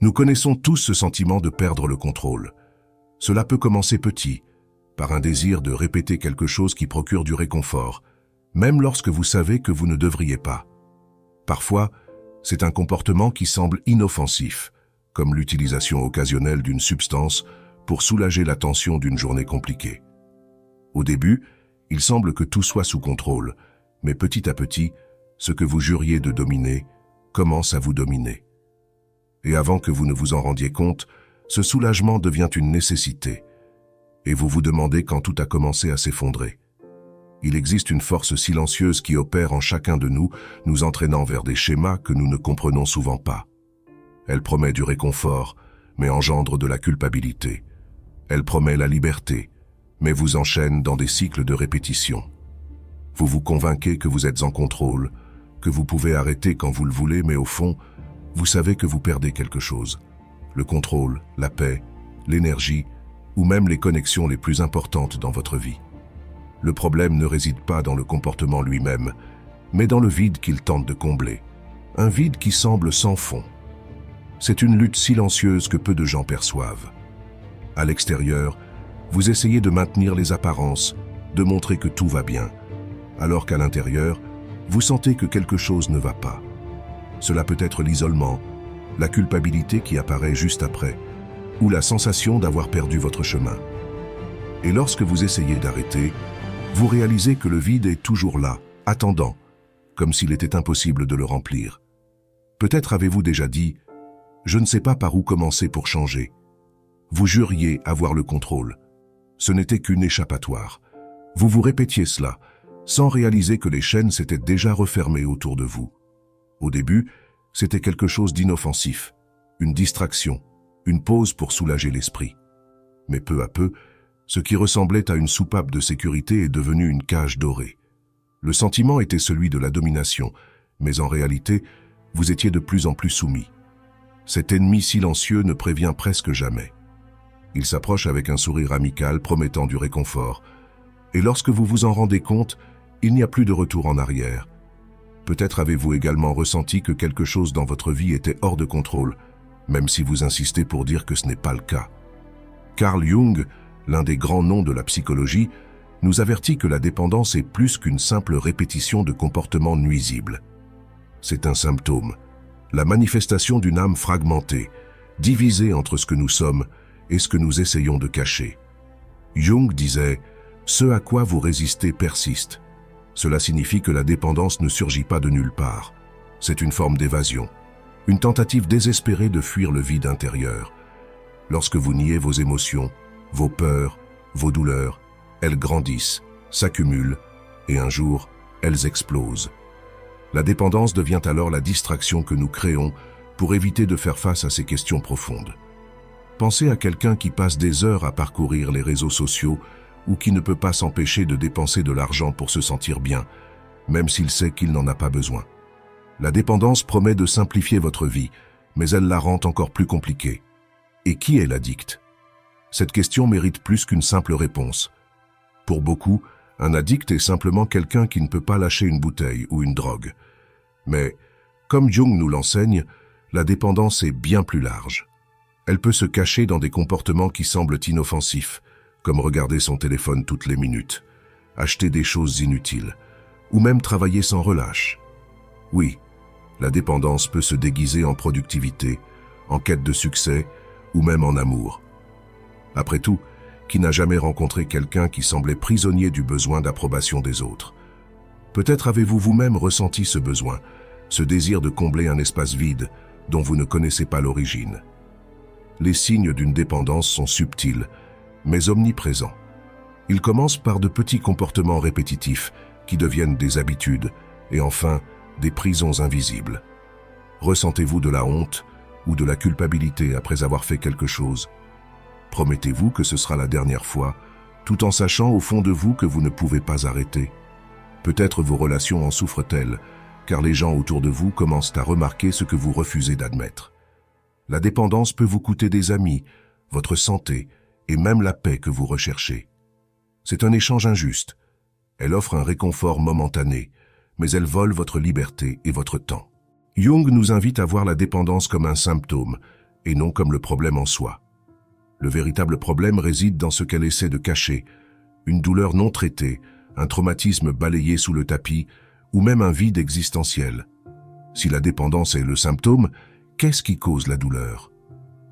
Nous connaissons tous ce sentiment de perdre le contrôle. Cela peut commencer petit, par un désir de répéter quelque chose qui procure du réconfort, même lorsque vous savez que vous ne devriez pas. Parfois, c'est un comportement qui semble inoffensif, comme l'utilisation occasionnelle d'une substance pour soulager la tension d'une journée compliquée. Au début, il semble que tout soit sous contrôle, mais petit à petit, ce que vous juriez de dominer commence à vous dominer. Et avant que vous ne vous en rendiez compte, ce soulagement devient une nécessité, et vous vous demandez quand tout a commencé à s'effondrer. Il existe une force silencieuse qui opère en chacun de nous, nous entraînant vers des schémas que nous ne comprenons souvent pas. Elle promet du réconfort, mais engendre de la culpabilité. Elle promet la liberté, mais vous enchaîne dans des cycles de répétition. Vous vous convainquez que vous êtes en contrôle, que vous pouvez arrêter quand vous le voulez, mais au fond, vous savez que vous perdez quelque chose. Le contrôle, la paix, l'énergie, ou même les connexions les plus importantes dans votre vie. Le problème ne réside pas dans le comportement lui-même, mais dans le vide qu'il tente de combler. Un vide qui semble sans fond. C'est une lutte silencieuse que peu de gens perçoivent. À l'extérieur, vous essayez de maintenir les apparences, de montrer que tout va bien, alors qu'à l'intérieur, vous sentez que quelque chose ne va pas. Cela peut être l'isolement, la culpabilité qui apparaît juste après, ou la sensation d'avoir perdu votre chemin. Et lorsque vous essayez d'arrêter, vous réalisez que le vide est toujours là, attendant, comme s'il était impossible de le remplir. Peut-être avez-vous déjà dit « Je ne sais pas par où commencer pour changer ». Vous juriez avoir le contrôle. Ce n'était qu'une échappatoire. Vous vous répétiez cela, sans réaliser que les chaînes s'étaient déjà refermées autour de vous. Au début, c'était quelque chose d'inoffensif, une distraction, une pause pour soulager l'esprit. Mais peu à peu, ce qui ressemblait à une soupape de sécurité est devenu une cage dorée. Le sentiment était celui de la domination, mais en réalité, vous étiez de plus en plus soumis. Cet ennemi silencieux ne prévient presque jamais. Il s'approche avec un sourire amical promettant du réconfort. Et lorsque vous vous en rendez compte, il n'y a plus de retour en arrière. Peut-être avez-vous également ressenti que quelque chose dans votre vie était hors de contrôle, même si vous insistez pour dire que ce n'est pas le cas. Carl Jung, l'un des grands noms de la psychologie, nous avertit que la dépendance est plus qu'une simple répétition de comportements nuisibles. C'est un symptôme, la manifestation d'une âme fragmentée, divisée entre ce que nous sommes et ce que nous essayons de cacher. Jung disait « Ce à quoi vous résistez persiste ». Cela signifie que la dépendance ne surgit pas de nulle part. C'est une forme d'évasion, une tentative désespérée de fuir le vide intérieur. Lorsque vous niez vos émotions, vos peurs, vos douleurs, elles grandissent, s'accumulent, et un jour, elles explosent. La dépendance devient alors la distraction que nous créons pour éviter de faire face à ces questions profondes. Pensez à quelqu'un qui passe des heures à parcourir les réseaux sociaux ou qui ne peut pas s'empêcher de dépenser de l'argent pour se sentir bien, même s'il sait qu'il n'en a pas besoin. La dépendance promet de simplifier votre vie, mais elle la rend encore plus compliquée. Et qui est l'addict? Cette question mérite plus qu'une simple réponse. Pour beaucoup, un addict est simplement quelqu'un qui ne peut pas lâcher une bouteille ou une drogue. Mais, comme Jung nous l'enseigne, la dépendance est bien plus large. Elle peut se cacher dans des comportements qui semblent inoffensifs, comme regarder son téléphone toutes les minutes, acheter des choses inutiles, ou même travailler sans relâche. Oui, la dépendance peut se déguiser en productivité, en quête de succès, ou même en amour. Après tout, qui n'a jamais rencontré quelqu'un qui semblait prisonnier du besoin d'approbation des autres? Peut-être avez-vous vous-même ressenti ce besoin, ce désir de combler un espace vide dont vous ne connaissez pas l'origine. Les signes d'une dépendance sont subtils, mais omniprésents. Ils commencent par de petits comportements répétitifs qui deviennent des habitudes et enfin des prisons invisibles. Ressentez-vous de la honte ou de la culpabilité après avoir fait quelque chose? Promettez-vous que ce sera la dernière fois, tout en sachant au fond de vous que vous ne pouvez pas arrêter? Peut-être vos relations en souffrent-elles, car les gens autour de vous commencent à remarquer ce que vous refusez d'admettre. La dépendance peut vous coûter des amis, votre santé et même la paix que vous recherchez. C'est un échange injuste. Elle offre un réconfort momentané, mais elle vole votre liberté et votre temps. Jung nous invite à voir la dépendance comme un symptôme, et non comme le problème en soi. Le véritable problème réside dans ce qu'elle essaie de cacher, une douleur non traitée, un traumatisme balayé sous le tapis, ou même un vide existentiel. Si la dépendance est le symptôme, qu'est-ce qui cause la douleur?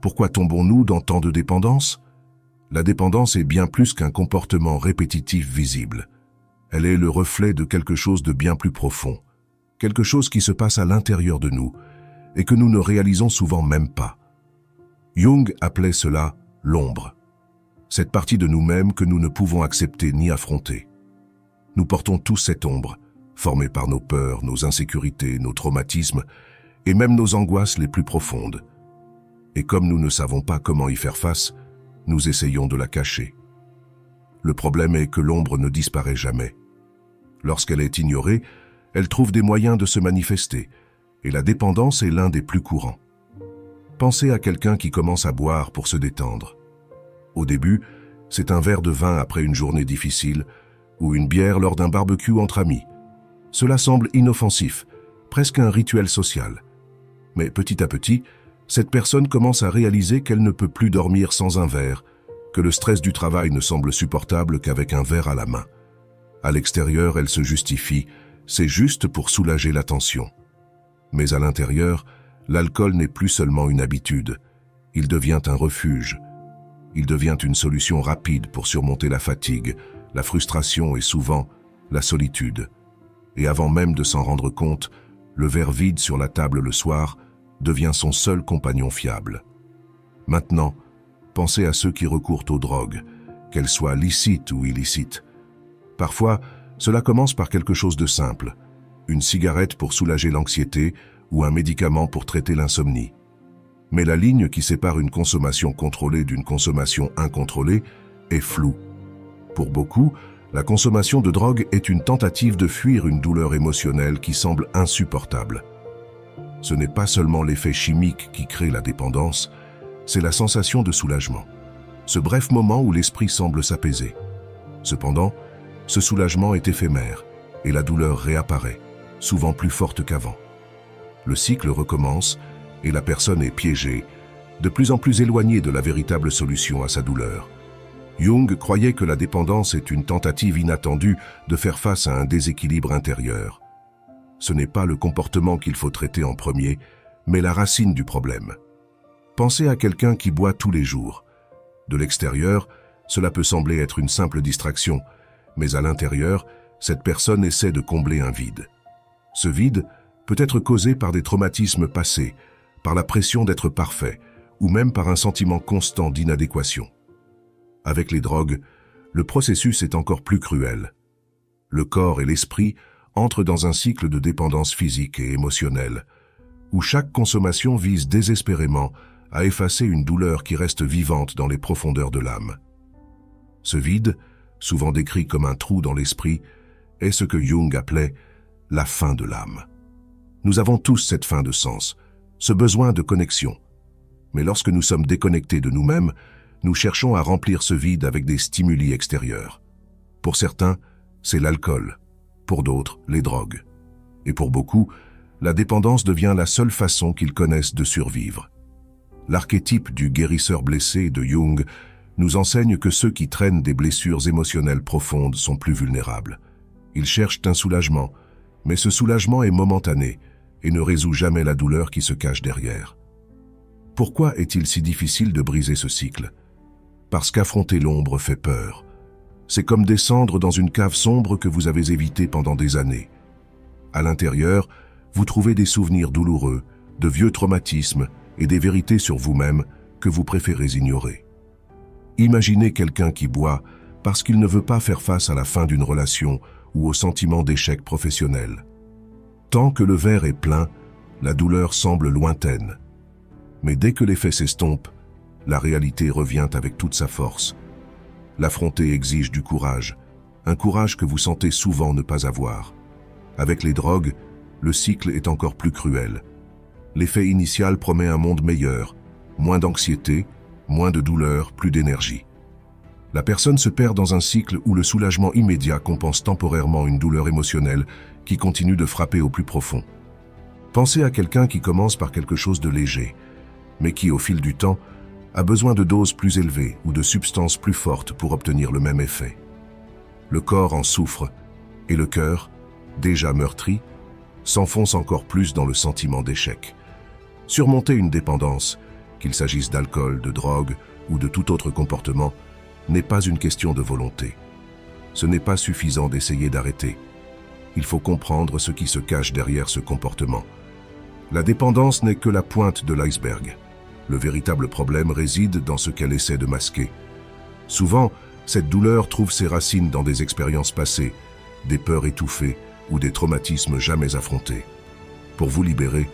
Pourquoi tombons-nous dans tant de dépendance? La dépendance est bien plus qu'un comportement répétitif visible. Elle est le reflet de quelque chose de bien plus profond, quelque chose qui se passe à l'intérieur de nous et que nous ne réalisons souvent même pas. Jung appelait cela l'ombre, cette partie de nous-mêmes que nous ne pouvons accepter ni affronter. Nous portons tous cette ombre, formée par nos peurs, nos insécurités, nos traumatismes et même nos angoisses les plus profondes. Et comme nous ne savons pas comment y faire face, nous essayons de la cacher. Le problème est que l'ombre ne disparaît jamais. Lorsqu'elle est ignorée, elle trouve des moyens de se manifester, et la dépendance est l'un des plus courants. Pensez à quelqu'un qui commence à boire pour se détendre. Au début, c'est un verre de vin après une journée difficile, ou une bière lors d'un barbecue entre amis. Cela semble inoffensif, presque un rituel social. Mais petit à petit, cette personne commence à réaliser qu'elle ne peut plus dormir sans un verre, que le stress du travail ne semble supportable qu'avec un verre à la main. À l'extérieur, elle se justifie, c'est juste pour soulager la tension. Mais à l'intérieur, l'alcool n'est plus seulement une habitude, il devient un refuge. Il devient une solution rapide pour surmonter la fatigue, la frustration et souvent la solitude. Et avant même de s'en rendre compte, le verre vide sur la table le soir devient son seul compagnon fiable. Maintenant, pensez à ceux qui recourent aux drogues, qu'elles soient licites ou illicites. Parfois, cela commence par quelque chose de simple, une cigarette pour soulager l'anxiété ou un médicament pour traiter l'insomnie. Mais la ligne qui sépare une consommation contrôlée d'une consommation incontrôlée est floue. Pour beaucoup, la consommation de drogue est une tentative de fuir une douleur émotionnelle qui semble insupportable. Ce n'est pas seulement l'effet chimique qui crée la dépendance, c'est la sensation de soulagement. Ce bref moment où l'esprit semble s'apaiser. Cependant, ce soulagement est éphémère et la douleur réapparaît, souvent plus forte qu'avant. Le cycle recommence et la personne est piégée, de plus en plus éloignée de la véritable solution à sa douleur. Jung croyait que la dépendance est une tentative inattendue de faire face à un déséquilibre intérieur. Ce n'est pas le comportement qu'il faut traiter en premier, mais la racine du problème. Pensez à quelqu'un qui boit tous les jours. De l'extérieur, cela peut sembler être une simple distraction, mais à l'intérieur, cette personne essaie de combler un vide. Ce vide peut être causé par des traumatismes passés, par la pression d'être parfait, ou même par un sentiment constant d'inadéquation. Avec les drogues, le processus est encore plus cruel. Le corps et l'esprit entrent dans un cycle de dépendance physique et émotionnelle, où chaque consommation vise désespérément à effacer une douleur qui reste vivante dans les profondeurs de l'âme. Ce vide, souvent décrit comme un trou dans l'esprit, est ce que Jung appelait la faim de l'âme. Nous avons tous cette faim de sens, ce besoin de connexion. Mais lorsque nous sommes déconnectés de nous-mêmes, nous cherchons à remplir ce vide avec des stimuli extérieurs. Pour certains, c'est l'alcool, pour d'autres, les drogues. Et pour beaucoup, la dépendance devient la seule façon qu'ils connaissent de survivre. L'archétype du guérisseur blessé de Jung nous enseigne que ceux qui traînent des blessures émotionnelles profondes sont plus vulnérables. Ils cherchent un soulagement, mais ce soulagement est momentané et ne résout jamais la douleur qui se cache derrière. Pourquoi est-il si difficile de briser ce cycle? Parce qu'affronter l'ombre fait peur. C'est comme descendre dans une cave sombre que vous avez évitée pendant des années. À l'intérieur, vous trouvez des souvenirs douloureux, de vieux traumatismes et des vérités sur vous-même que vous préférez ignorer. Imaginez quelqu'un qui boit parce qu'il ne veut pas faire face à la fin d'une relation ou au sentiment d'échec professionnel. Tant que le verre est plein, la douleur semble lointaine. Mais dès que l'effet s'estompe, la réalité revient avec toute sa force. L'affronter exige du courage, un courage que vous sentez souvent ne pas avoir. Avec les drogues, le cycle est encore plus cruel. L'effet initial promet un monde meilleur, moins d'anxiété, moins de douleur, plus d'énergie. La personne se perd dans un cycle où le soulagement immédiat compense temporairement une douleur émotionnelle qui continue de frapper au plus profond. Pensez à quelqu'un qui commence par quelque chose de léger, mais qui, au fil du temps, a besoin de doses plus élevées ou de substances plus fortes pour obtenir le même effet. Le corps en souffre et le cœur, déjà meurtri, s'enfonce encore plus dans le sentiment d'échec. Surmonter une dépendance, qu'il s'agisse d'alcool, de drogue ou de tout autre comportement, n'est pas une question de volonté. Ce n'est pas suffisant d'essayer d'arrêter. Il faut comprendre ce qui se cache derrière ce comportement. La dépendance n'est que la pointe de l'iceberg. Le véritable problème réside dans ce qu'elle essaie de masquer. Souvent, cette douleur trouve ses racines dans des expériences passées, des peurs étouffées ou des traumatismes jamais affrontés. Pour vous libérer,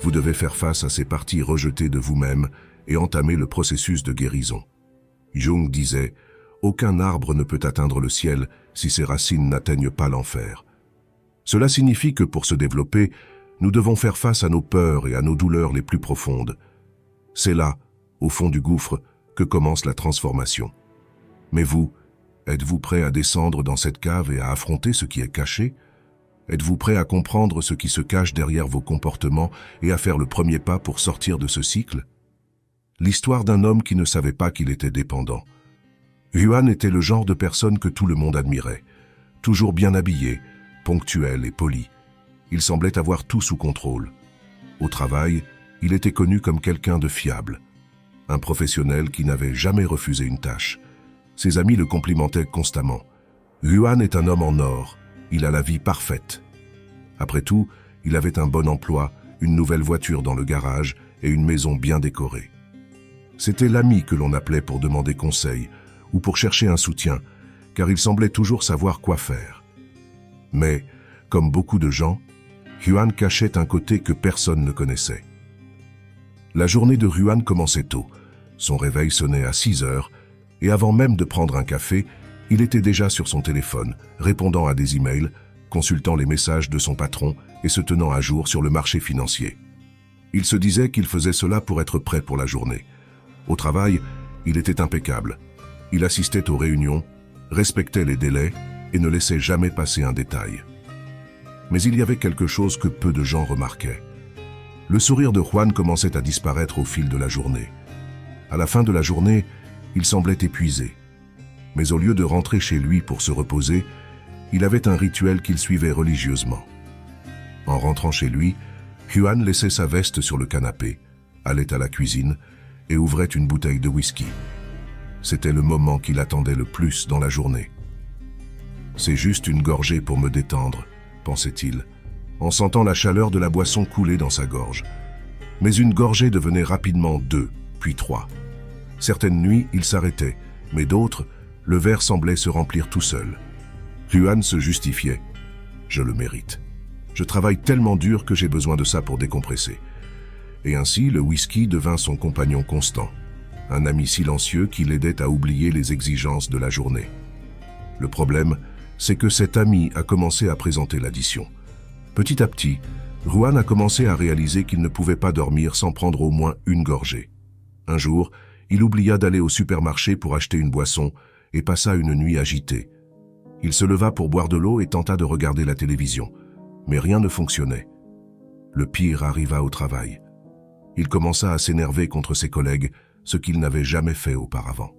vous devez faire face à ces parties rejetées de vous-même et entamer le processus de guérison. Jung disait « Aucun arbre ne peut atteindre le ciel si ses racines n'atteignent pas l'enfer ». Cela signifie que pour se développer, nous devons faire face à nos peurs et à nos douleurs les plus profondes. C'est là, au fond du gouffre, que commence la transformation. Mais vous, êtes-vous prêt à descendre dans cette cave et à affronter ce qui est caché? Êtes-vous prêt à comprendre ce qui se cache derrière vos comportements et à faire le premier pas pour sortir de ce cycle? L'histoire d'un homme qui ne savait pas qu'il était dépendant. Yuan était le genre de personne que tout le monde admirait. Toujours bien habillé, ponctuel et poli. Il semblait avoir tout sous contrôle. Au travail, il était connu comme quelqu'un de fiable. Un professionnel qui n'avait jamais refusé une tâche. Ses amis le complimentaient constamment. Yuan est un homme en or. Il a la vie parfaite. Après tout, il avait un bon emploi, une nouvelle voiture dans le garage et une maison bien décorée. C'était l'ami que l'on appelait pour demander conseil ou pour chercher un soutien, car il semblait toujours savoir quoi faire. Mais, comme beaucoup de gens, Yuan cachait un côté que personne ne connaissait. La journée de Yuan commençait tôt. Son réveil sonnait à 6 heures, et avant même de prendre un café, il était déjà sur son téléphone, répondant à des emails, consultant les messages de son patron et se tenant à jour sur le marché financier. Il se disait qu'il faisait cela pour être prêt pour la journée. Au travail, il était impeccable. Il assistait aux réunions, respectait les délais et ne laissait jamais passer un détail. Mais il y avait quelque chose que peu de gens remarquaient. Le sourire de Juan commençait à disparaître au fil de la journée. À la fin de la journée, il semblait épuisé. Mais au lieu de rentrer chez lui pour se reposer, il avait un rituel qu'il suivait religieusement. En rentrant chez lui, Yuan laissait sa veste sur le canapé, allait à la cuisine et ouvrait une bouteille de whisky. C'était le moment qu'il attendait le plus dans la journée. « C'est juste une gorgée pour me détendre », pensait-il, en sentant la chaleur de la boisson couler dans sa gorge. Mais une gorgée devenait rapidement 2, puis 3. Certaines nuits, il s'arrêtait, mais d'autres, le verre semblait se remplir tout seul. Yuan se justifiait. « Je le mérite. Je travaille tellement dur que j'ai besoin de ça pour décompresser. » Et ainsi, le whisky devint son compagnon constant, un ami silencieux qui l'aidait à oublier les exigences de la journée. Le problème, c'est que cet ami a commencé à présenter l'addition. Petit à petit, Yuan a commencé à réaliser qu'il ne pouvait pas dormir sans prendre au moins une gorgée. Un jour, il oublia d'aller au supermarché pour acheter une boisson et passa une nuit agitée. Il se leva pour boire de l'eau et tenta de regarder la télévision, mais rien ne fonctionnait. Le pire arriva au travail. Il commença à s'énerver contre ses collègues, ce qu'il n'avait jamais fait auparavant.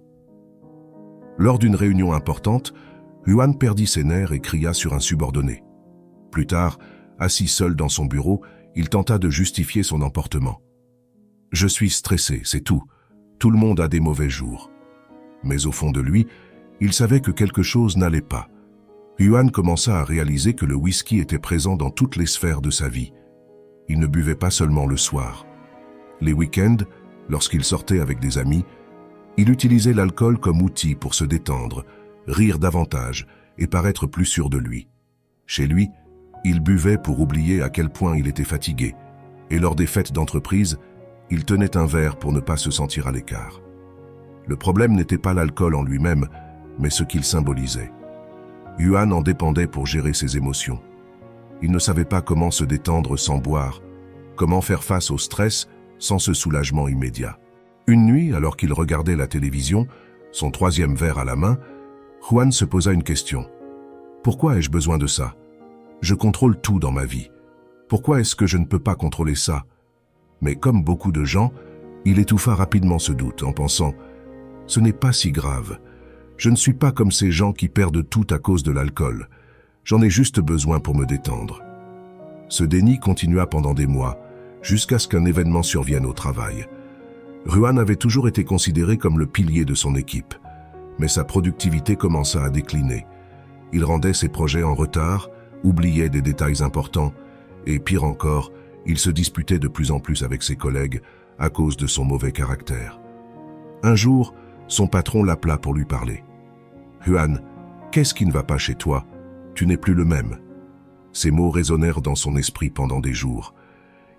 Lors d'une réunion importante, Yuan perdit ses nerfs et cria sur un subordonné. Plus tard, assis seul dans son bureau, il tenta de justifier son emportement. « Je suis stressé, c'est tout. Tout le monde a des mauvais jours. » Mais au fond de lui, il savait que quelque chose n'allait pas. Yuan commença à réaliser que le whisky était présent dans toutes les sphères de sa vie. Il ne buvait pas seulement le soir. Les week-ends, lorsqu'il sortait avec des amis, il utilisait l'alcool comme outil pour se détendre, rire davantage et paraître plus sûr de lui. Chez lui, il buvait pour oublier à quel point il était fatigué, et lors des fêtes d'entreprise, il tenait un verre pour ne pas se sentir à l'écart. Le problème n'était pas l'alcool en lui-même, mais ce qu'il symbolisait. Yuan en dépendait pour gérer ses émotions. Il ne savait pas comment se détendre sans boire, comment faire face au stress sans ce soulagement immédiat. Une nuit, alors qu'il regardait la télévision, son 3e verre à la main, Yuan se posa une question. Pourquoi ai-je besoin de ça? Je contrôle tout dans ma vie. Pourquoi est-ce que je ne peux pas contrôler ça? Mais comme beaucoup de gens, Il étouffa rapidement ce doute en pensant « Ce n'est pas si grave. Je ne suis pas comme ces gens qui perdent tout à cause de l'alcool. J'en ai juste besoin pour me détendre. » Ce déni continua pendant des mois, jusqu'à ce qu'un événement survienne au travail. Juan avait toujours été considéré comme le pilier de son équipe, mais sa productivité commença à décliner. Il rendait ses projets en retard, oubliait des détails importants, et pire encore, il se disputait de plus en plus avec ses collègues à cause de son mauvais caractère. Un jour, son patron l'appela pour lui parler. « Juan, qu'est-ce qui ne va pas chez toi? Tu n'es plus le même. » Ces mots résonnèrent dans son esprit pendant des jours.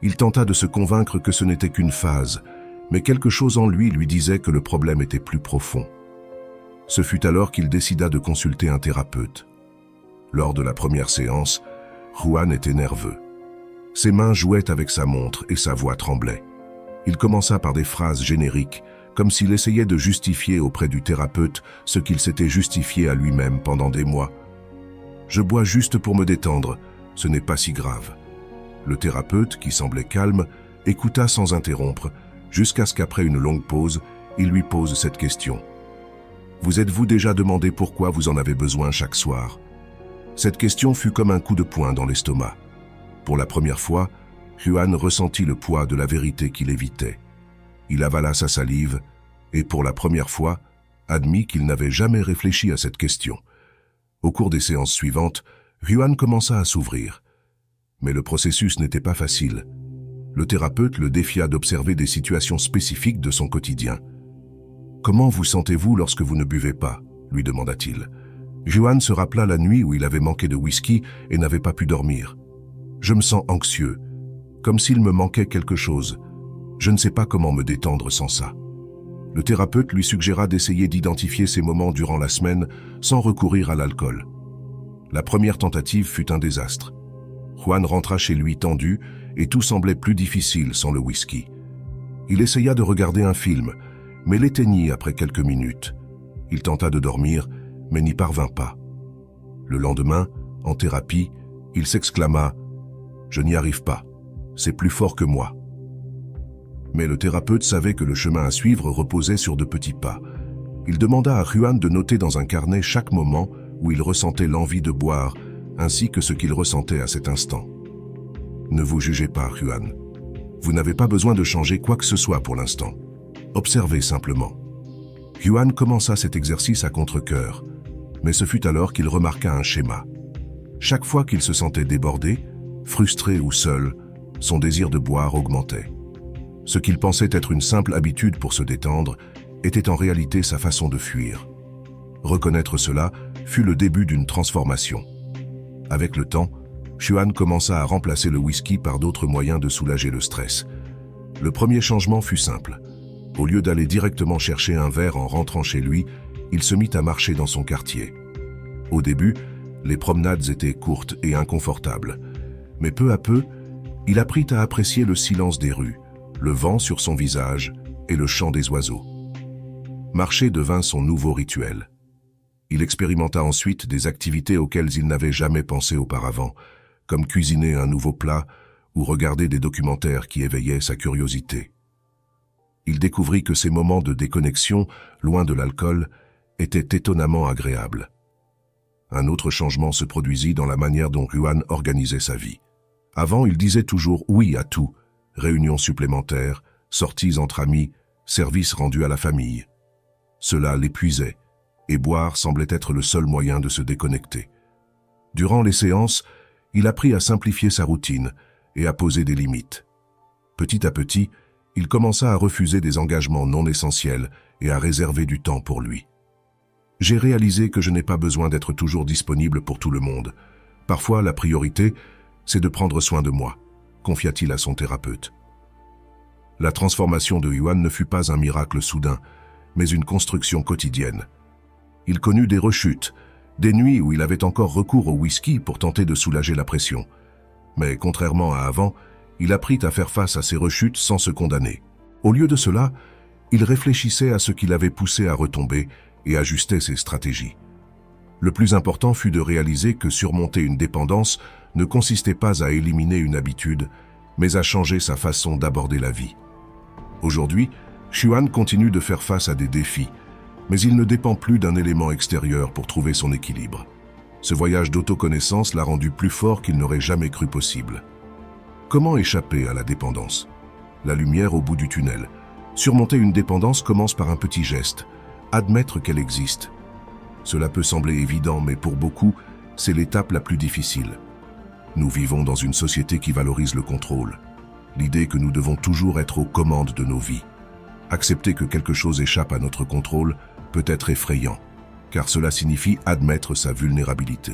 Il tenta de se convaincre que ce n'était qu'une phase, mais quelque chose en lui disait que le problème était plus profond. Ce fut alors qu'il décida de consulter un thérapeute. Lors de la première séance, Juan était nerveux. Ses mains jouaient avec sa montre et sa voix tremblait. Il commença par des phrases génériques, comme s'il essayait de justifier auprès du thérapeute ce qu'il s'était justifié à lui-même pendant des mois. « Je bois juste pour me détendre, ce n'est pas si grave. » Le thérapeute, qui semblait calme, écouta sans interrompre, jusqu'à ce qu'après une longue pause, il lui pose cette question. « Vous êtes-vous déjà demandé pourquoi vous en avez besoin chaque soir ?» Cette question fut comme un coup de poing dans l'estomac. Pour la première fois, Juan ressentit le poids de la vérité qu'il évitait. Il avala sa salive et, pour la première fois, admit qu'il n'avait jamais réfléchi à cette question. Au cours des séances suivantes, Juan commença à s'ouvrir. Mais le processus n'était pas facile. Le thérapeute le défia d'observer des situations spécifiques de son quotidien. « Comment vous sentez-vous lorsque vous ne buvez pas ?» lui demanda-t-il. Juan se rappela la nuit où il avait manqué de whisky et n'avait pas pu dormir. « Je me sens anxieux, comme s'il me manquait quelque chose. Je ne sais pas comment me détendre sans ça. » Le thérapeute lui suggéra d'essayer d'identifier ces moments durant la semaine sans recourir à l'alcool. La première tentative fut un désastre. Juan rentra chez lui tendu et tout semblait plus difficile sans le whisky. Il essaya de regarder un film, mais l'éteignit après quelques minutes. Il tenta de dormir, mais n'y parvint pas. Le lendemain, en thérapie, il s'exclama « Je n'y arrive pas, c'est plus fort que moi ». Mais le thérapeute savait que le chemin à suivre reposait sur de petits pas. Il demanda à Juan de noter dans un carnet chaque moment où il ressentait l'envie de boire, ainsi que ce qu'il ressentait à cet instant. Ne vous jugez pas, Juan. Vous n'avez pas besoin de changer quoi que ce soit pour l'instant. Observez simplement. Juan commença cet exercice à contre-cœur, mais ce fut alors qu'il remarqua un schéma. Chaque fois qu'il se sentait débordé, frustré ou seul, son désir de boire augmentait. Ce qu'il pensait être une simple habitude pour se détendre était en réalité sa façon de fuir. Reconnaître cela fut le début d'une transformation. Avec le temps, Juan commença à remplacer le whisky par d'autres moyens de soulager le stress. Le premier changement fut simple. Au lieu d'aller directement chercher un verre en rentrant chez lui, il se mit à marcher dans son quartier. Au début, les promenades étaient courtes et inconfortables. Mais peu à peu, il apprit à apprécier le silence des rues, le vent sur son visage et le chant des oiseaux. Marcher devint son nouveau rituel. Il expérimenta ensuite des activités auxquelles il n'avait jamais pensé auparavant, comme cuisiner un nouveau plat ou regarder des documentaires qui éveillaient sa curiosité. Il découvrit que ces moments de déconnexion, loin de l'alcool, étaient étonnamment agréables. Un autre changement se produisit dans la manière dont Juan organisait sa vie. Avant, il disait toujours oui à tout, réunions supplémentaires, sorties entre amis, services rendus à la famille. Cela l'épuisait, et boire semblait être le seul moyen de se déconnecter. Durant les séances, il apprit à simplifier sa routine et à poser des limites. Petit à petit, il commença à refuser des engagements non essentiels et à réserver du temps pour lui. « J'ai réalisé que je n'ai pas besoin d'être toujours disponible pour tout le monde. Parfois, la priorité, c'est de prendre soin de moi », confia-t-il à son thérapeute. La transformation de Juan ne fut pas un miracle soudain, mais une construction quotidienne. Il connut des rechutes, des nuits où il avait encore recours au whisky pour tenter de soulager la pression. Mais contrairement à avant, il apprit à faire face à ces rechutes sans se condamner. Au lieu de cela, il réfléchissait à ce qui l'avait poussé à retomber et ajustait ses stratégies. Le plus important fut de réaliser que surmonter une dépendance ne consistait pas à éliminer une habitude, mais à changer sa façon d'aborder la vie. Aujourd'hui, Xuan continue de faire face à des défis, mais il ne dépend plus d'un élément extérieur pour trouver son équilibre. Ce voyage d'autoconnaissance l'a rendu plus fort qu'il n'aurait jamais cru possible. Comment échapper à la dépendance? La lumière au bout du tunnel. Surmonter une dépendance commence par un petit geste, admettre qu'elle existe. Cela peut sembler évident, mais pour beaucoup, c'est l'étape la plus difficile. Nous vivons dans une société qui valorise le contrôle. L'idée que nous devons toujours être aux commandes de nos vies. Accepter que quelque chose échappe à notre contrôle peut être effrayant, car cela signifie admettre sa vulnérabilité.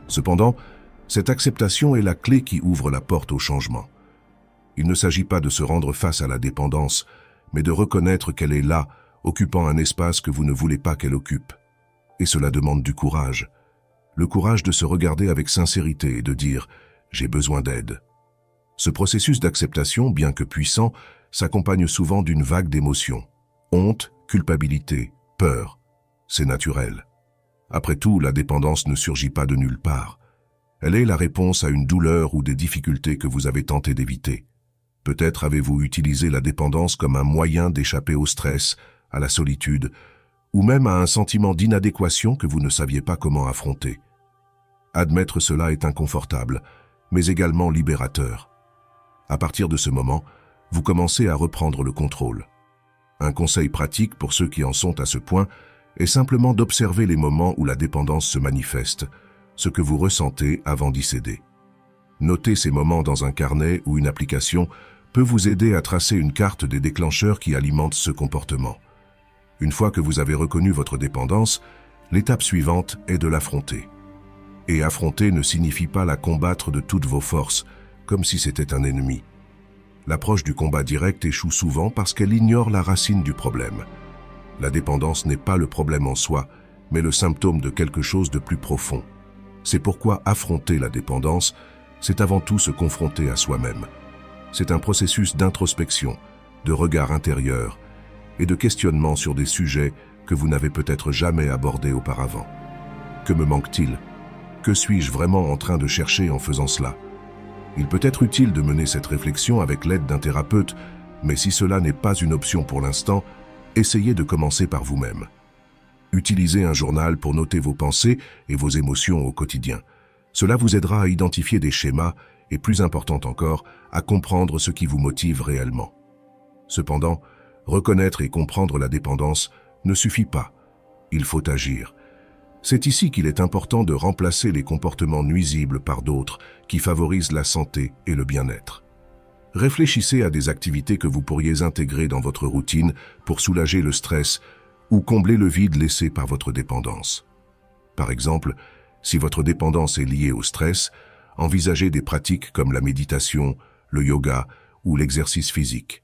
Cependant, cette acceptation est la clé qui ouvre la porte au changement. Il ne s'agit pas de se rendre face à la dépendance, mais de reconnaître qu'elle est là, occupant un espace que vous ne voulez pas qu'elle occupe. Et cela demande du courage. Le courage de se regarder avec sincérité et de dire « j'ai besoin d'aide ». Ce processus d'acceptation, bien que puissant, s'accompagne souvent d'une vague d'émotions. Honte, culpabilité, peur. C'est naturel. Après tout, la dépendance ne surgit pas de nulle part. Elle est la réponse à une douleur ou des difficultés que vous avez tenté d'éviter. Peut-être avez-vous utilisé la dépendance comme un moyen d'échapper au stress, à la solitude, ou même à un sentiment d'inadéquation que vous ne saviez pas comment affronter. Admettre cela est inconfortable, mais également libérateur. À partir de ce moment, vous commencez à reprendre le contrôle. Un conseil pratique pour ceux qui en sont à ce point est simplement d'observer les moments où la dépendance se manifeste, ce que vous ressentez avant d'y céder. Noter ces moments dans un carnet ou une application peut vous aider à tracer une carte des déclencheurs qui alimentent ce comportement. Une fois que vous avez reconnu votre dépendance, l'étape suivante est de l'affronter. Et affronter ne signifie pas la combattre de toutes vos forces, comme si c'était un ennemi. L'approche du combat direct échoue souvent parce qu'elle ignore la racine du problème. La dépendance n'est pas le problème en soi, mais le symptôme de quelque chose de plus profond. C'est pourquoi affronter la dépendance, c'est avant tout se confronter à soi-même. C'est un processus d'introspection, de regard intérieur et de questionnement sur des sujets que vous n'avez peut-être jamais abordés auparavant. Que me manque-t-il? Que suis-je vraiment en train de chercher en faisant cela? Il peut être utile de mener cette réflexion avec l'aide d'un thérapeute, mais si cela n'est pas une option pour l'instant, essayez de commencer par vous-même. Utilisez un journal pour noter vos pensées et vos émotions au quotidien. Cela vous aidera à identifier des schémas et, plus important encore, à comprendre ce qui vous motive réellement. Cependant, reconnaître et comprendre la dépendance ne suffit pas. Il faut agir. C'est ici qu'il est important de remplacer les comportements nuisibles par d'autres qui favorisent la santé et le bien-être. Réfléchissez à des activités que vous pourriez intégrer dans votre routine pour soulager le stress ou combler le vide laissé par votre dépendance. Par exemple, si votre dépendance est liée au stress, envisagez des pratiques comme la méditation, le yoga ou l'exercice physique.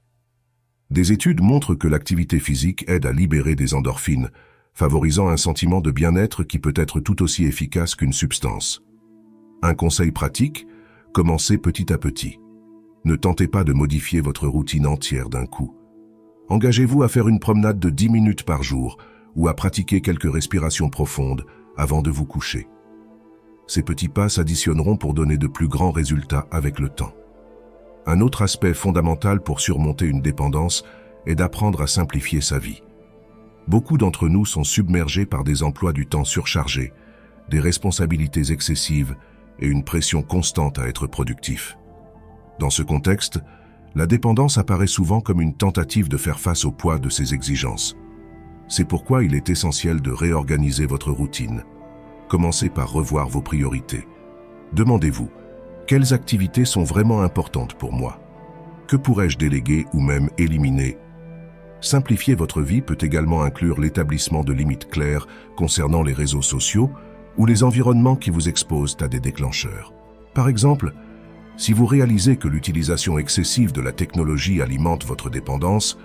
Des études montrent que l'activité physique aide à libérer des endorphines, favorisant un sentiment de bien-être qui peut être tout aussi efficace qu'une substance. Un conseil pratique, commencez petit à petit. Ne tentez pas de modifier votre routine entière d'un coup. Engagez-vous à faire une promenade de 10 minutes par jour ou à pratiquer quelques respirations profondes avant de vous coucher. Ces petits pas s'additionneront pour donner de plus grands résultats avec le temps. Un autre aspect fondamental pour surmonter une dépendance est d'apprendre à simplifier sa vie. Beaucoup d'entre nous sont submergés par des emplois du temps surchargés, des responsabilités excessives et une pression constante à être productif. Dans ce contexte, la dépendance apparaît souvent comme une tentative de faire face au poids de ces exigences. C'est pourquoi il est essentiel de réorganiser votre routine. Commencez par revoir vos priorités. Demandez-vous, quelles activités sont vraiment importantes pour moi? Que pourrais-je déléguer ou même éliminer? Simplifier votre vie peut également inclure l'établissement de limites claires concernant les réseaux sociaux ou les environnements qui vous exposent à des déclencheurs. Par exemple, si vous réalisez que l'utilisation excessive de la technologie alimente votre dépendance,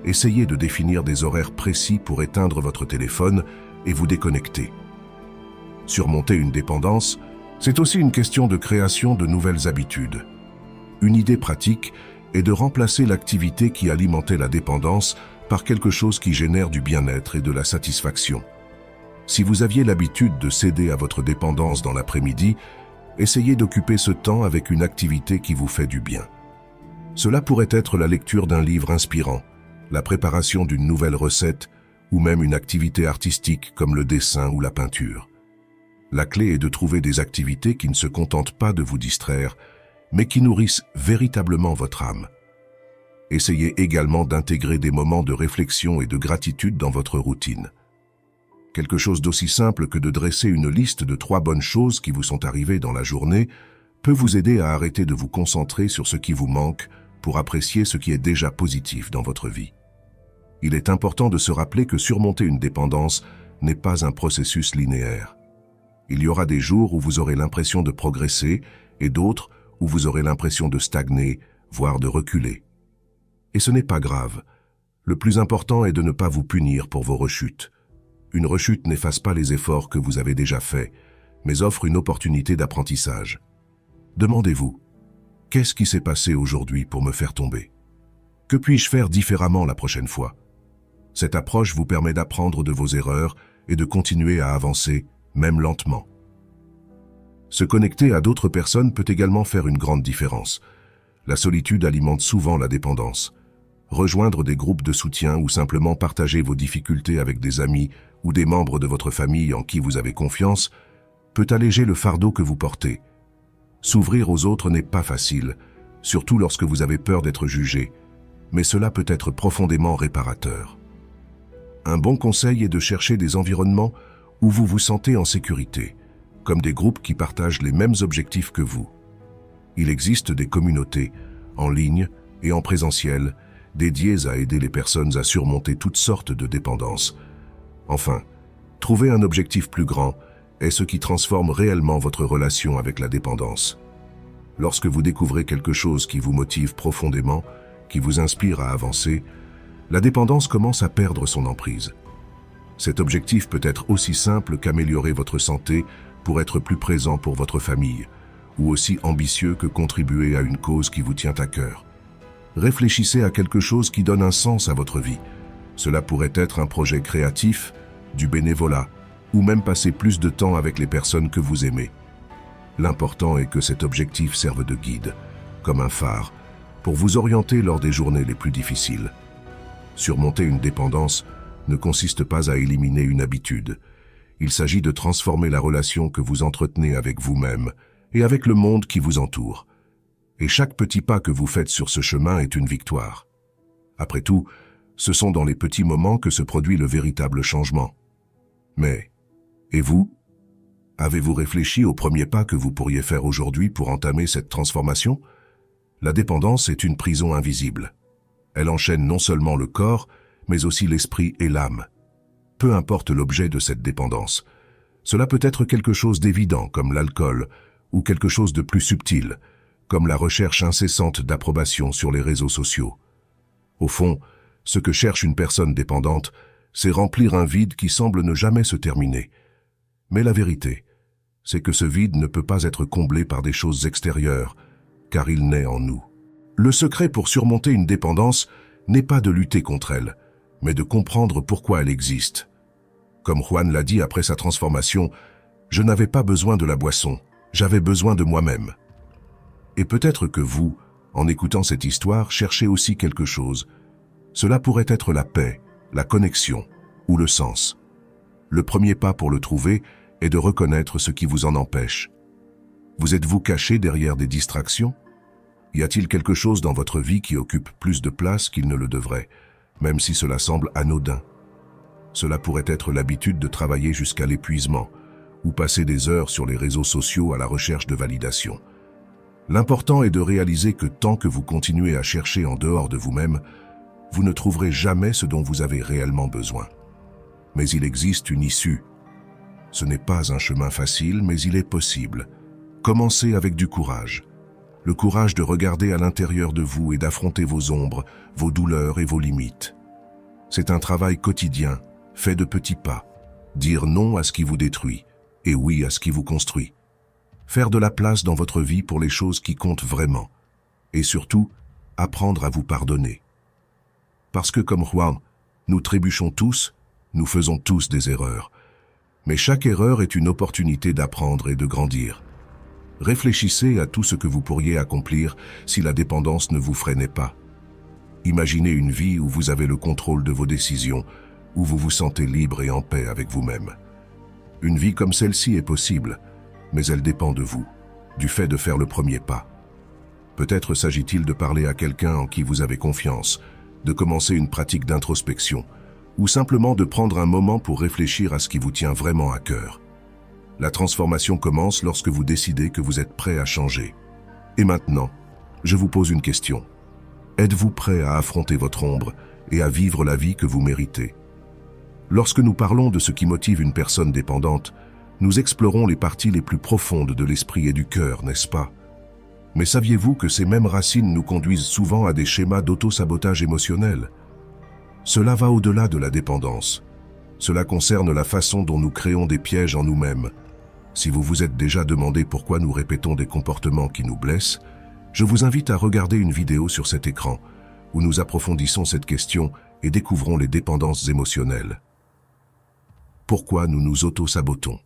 essayez de définir des horaires précis pour éteindre votre téléphone et vous déconnecter. Surmonter une dépendance, c'est aussi une question de création de nouvelles habitudes. Une idée pratique est de remplacer l'activité qui alimentait la dépendance par quelque chose qui génère du bien-être et de la satisfaction. Si vous aviez l'habitude de céder à votre dépendance dans l'après-midi, essayez d'occuper ce temps avec une activité qui vous fait du bien. Cela pourrait être la lecture d'un livre inspirant, la préparation d'une nouvelle recette ou même une activité artistique comme le dessin ou la peinture. La clé est de trouver des activités qui ne se contentent pas de vous distraire, mais qui nourrissent véritablement votre âme. Essayez également d'intégrer des moments de réflexion et de gratitude dans votre routine. Quelque chose d'aussi simple que de dresser une liste de 3 bonnes choses qui vous sont arrivées dans la journée peut vous aider à arrêter de vous concentrer sur ce qui vous manque pour apprécier ce qui est déjà positif dans votre vie. Il est important de se rappeler que surmonter une dépendance n'est pas un processus linéaire. Il y aura des jours où vous aurez l'impression de progresser et d'autres où vous aurez l'impression de stagner, voire de reculer. Et ce n'est pas grave. Le plus important est de ne pas vous punir pour vos rechutes. Une rechute n'efface pas les efforts que vous avez déjà faits, mais offre une opportunité d'apprentissage. Demandez-vous, qu'est-ce qui s'est passé aujourd'hui pour me faire tomber? Que puis-je faire différemment la prochaine fois? Cette approche vous permet d'apprendre de vos erreurs et de continuer à avancer, même lentement. Se connecter à d'autres personnes peut également faire une grande différence. La solitude alimente souvent la dépendance. Rejoindre des groupes de soutien ou simplement partager vos difficultés avec des amis ou des membres de votre famille en qui vous avez confiance peut alléger le fardeau que vous portez. S'ouvrir aux autres n'est pas facile, surtout lorsque vous avez peur d'être jugé, mais cela peut être profondément réparateur. Un bon conseil est de chercher des environnements où vous vous sentez en sécurité, comme des groupes qui partagent les mêmes objectifs que vous. Il existe des communautés, en ligne et en présentiel, dédiées à aider les personnes à surmonter toutes sortes de dépendances. Enfin, trouver un objectif plus grand est ce qui transforme réellement votre relation avec la dépendance. Lorsque vous découvrez quelque chose qui vous motive profondément, qui vous inspire à avancer, la dépendance commence à perdre son emprise. Cet objectif peut être aussi simple qu'améliorer votre santé pour être plus présent pour votre famille, ou aussi ambitieux que contribuer à une cause qui vous tient à cœur. Réfléchissez à quelque chose qui donne un sens à votre vie. Cela pourrait être un projet créatif, du bénévolat, ou même passer plus de temps avec les personnes que vous aimez. L'important est que cet objectif serve de guide, comme un phare, pour vous orienter lors des journées les plus difficiles. Surmonter une dépendance ne consiste pas à éliminer une habitude. Il s'agit de transformer la relation que vous entretenez avec vous-même et avec le monde qui vous entoure. Et chaque petit pas que vous faites sur ce chemin est une victoire. Après tout, ce sont dans les petits moments que se produit le véritable changement. Mais, et vous? Avez-vous réfléchi aux premiers pas que vous pourriez faire aujourd'hui pour entamer cette transformation? La dépendance est une prison invisible. Elle enchaîne non seulement le corps, mais aussi l'esprit et l'âme. Peu importe l'objet de cette dépendance. Cela peut être quelque chose d'évident, comme l'alcool, ou quelque chose de plus subtil, comme la recherche incessante d'approbation sur les réseaux sociaux. Au fond, ce que cherche une personne dépendante, c'est remplir un vide qui semble ne jamais se terminer. Mais la vérité, c'est que ce vide ne peut pas être comblé par des choses extérieures, car il naît en nous. Le secret pour surmonter une dépendance n'est pas de lutter contre elle, mais de comprendre pourquoi elle existe. Comme Juan l'a dit après sa transformation, « Je n'avais pas besoin de la boisson, j'avais besoin de moi-même. » Et peut-être que vous, en écoutant cette histoire, cherchez aussi quelque chose. Cela pourrait être la paix, la connexion ou le sens. Le premier pas pour le trouver est de reconnaître ce qui vous en empêche. Vous êtes-vous caché derrière des distractions? Y a-t-il quelque chose dans votre vie qui occupe plus de place qu'il ne le devrait, même si cela semble anodin? Cela pourrait être l'habitude de travailler jusqu'à l'épuisement, ou passer des heures sur les réseaux sociaux à la recherche de validation. L'important est de réaliser que tant que vous continuez à chercher en dehors de vous-même, vous ne trouverez jamais ce dont vous avez réellement besoin. Mais il existe une issue. Ce n'est pas un chemin facile, mais il est possible. Commencez avec du courage. Le courage de regarder à l'intérieur de vous et d'affronter vos ombres, vos douleurs et vos limites. C'est un travail quotidien, fait de petits pas. Dire non à ce qui vous détruit et oui à ce qui vous construit. Faire de la place dans votre vie pour les choses qui comptent vraiment. Et surtout, apprendre à vous pardonner. Parce que comme Juan, nous trébuchons tous, nous faisons tous des erreurs. Mais chaque erreur est une opportunité d'apprendre et de grandir. Réfléchissez à tout ce que vous pourriez accomplir si la dépendance ne vous freinait pas. Imaginez une vie où vous avez le contrôle de vos décisions, où vous vous sentez libre et en paix avec vous-même. Une vie comme celle-ci est possible, mais elle dépend de vous, du fait de faire le premier pas. Peut-être s'agit-il de parler à quelqu'un en qui vous avez confiance, de commencer une pratique d'introspection, ou simplement de prendre un moment pour réfléchir à ce qui vous tient vraiment à cœur. La transformation commence lorsque vous décidez que vous êtes prêt à changer. Et maintenant, je vous pose une question. Êtes-vous prêt à affronter votre ombre et à vivre la vie que vous méritez? Lorsque nous parlons de ce qui motive une personne dépendante, nous explorons les parties les plus profondes de l'esprit et du cœur, n'est-ce pas? Mais saviez-vous que ces mêmes racines nous conduisent souvent à des schémas d'auto-sabotage émotionnel? Cela va au-delà de la dépendance. Cela concerne la façon dont nous créons des pièges en nous-mêmes. Si vous vous êtes déjà demandé pourquoi nous répétons des comportements qui nous blessent, je vous invite à regarder une vidéo sur cet écran où nous approfondissons cette question et découvrons les dépendances émotionnelles. Pourquoi nous nous auto-sabotons?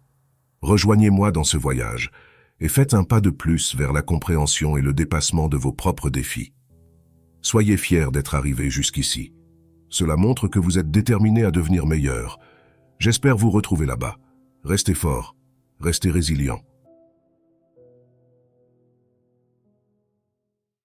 Rejoignez-moi dans ce voyage et faites un pas de plus vers la compréhension et le dépassement de vos propres défis. Soyez fiers d'être arrivés jusqu'ici. Cela montre que vous êtes déterminés à devenir meilleurs. J'espère vous retrouver là-bas. Restez forts, restez résilients.